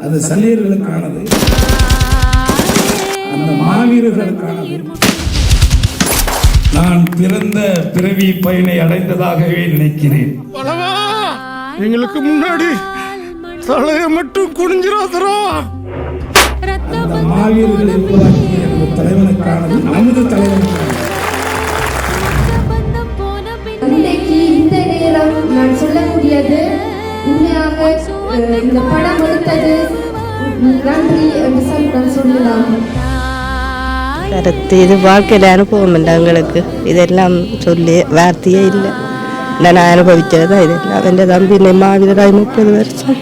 அது சல்லியர்களுக்கானது, அந்த மாவீரர்களுக்கானது. நான் பிறந்த பிறவி பயனை அடைந்ததாகவே நினைக்கிறேன். எங்களுக்கு முன்னாடி தலைய மட்டும் குனிஞ்சிராதரா. அந்த மாவீரர்களை உருவாக்கிய எனது தலைவனுக்கானது, நமது தலைவனுக்கானது. இன்றைக்கு இந்த நேரம் நான் சொல்லக்கூடியது உண்மையாக இந்த படம் எடுத்தது நன்றி என்று நான் சொல்லலாம். கருத்து இது வாழ்க்கையில் அனுபவம் இல்லை எங்களுக்கு. இதெல்லாம் சொல்லி வார்த்தையே இல்லை. நான் அனுபவிச்சது தான் இதெல்லாம். என் தம்பி மாவீரராய் 30 வருஷம்.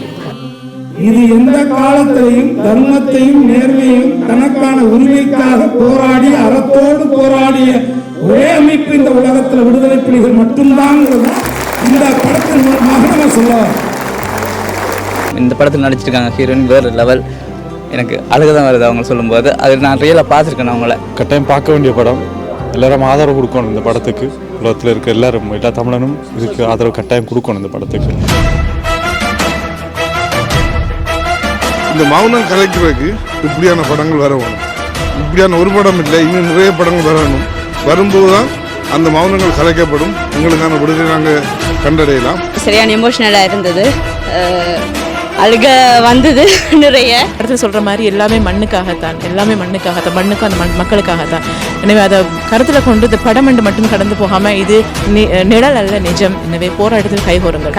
இது எந்த காலத்திலையும் தர்மத்தையும் நேர்மையும் தனக்கான உரிமைக்காக போராடி அறத்தோடு போராடிய ஒரே அமைப்பு இந்த உலகத்தில் விடுதலை புலிகள் மட்டும்தான் இந்த படத்தின் மூலமாக நம்ம சொல்லுவார். இந்த படத்தில் நடிச்சிருக்காங்க ஹீரோயின் வேறு லெவல். எனக்கு அழகுதான் வருது அவங்க சொல்லும்போது. அது நான் ரியலாக பார்த்துருக்கேன். அவங்கள கட்டாயம் பார்க்க வேண்டிய படம். எல்லாரும் ஆதரவு கொடுக்கணும் இந்த படத்துக்கு. உலகத்தில் இருக்க எல்லாரும், எல்லா தமிழனும் இதுக்கு ஆதரவு கட்டாயம் கொடுக்கணும் இந்த படத்துக்கு. இந்த மௌனம் கலைக்கிறதுக்கு இப்படியான படங்கள் வர வேணும். இப்படியான ஒரு படம் இல்லை, இன்னும் நிறைய படங்கள் வரணும். வரும்போது தான் அந்த மௌனங்கள் கலைக்கப்படும். உங்களுக்கான விடுதலை நாங்கள் கண்டடையலாம். சரியான எமோஷனலாக இருந்தது. அழுக வந்தது நிறைய. அடுத்து சொல்கிற மாதிரி எல்லாமே மண்ணுக்காகத்தான், எல்லாமே மண்ணுக்காகத்தான், மண்ணுக்கு அந்த மக்களுக்காகத்தான். எனவே அதை கருத்தில் கொண்டு இந்த படம் மட்டும் கடந்து போகாமல் இது நிழல் அல்ல நிஜம். எனவே போராட்டத்தில் கைகோருங்கள்.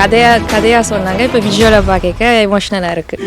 கதையாக சொன்னாங்க. இப்போ விஷுவலாக பார்க்க எமோஷ்னலாக இருக்குது.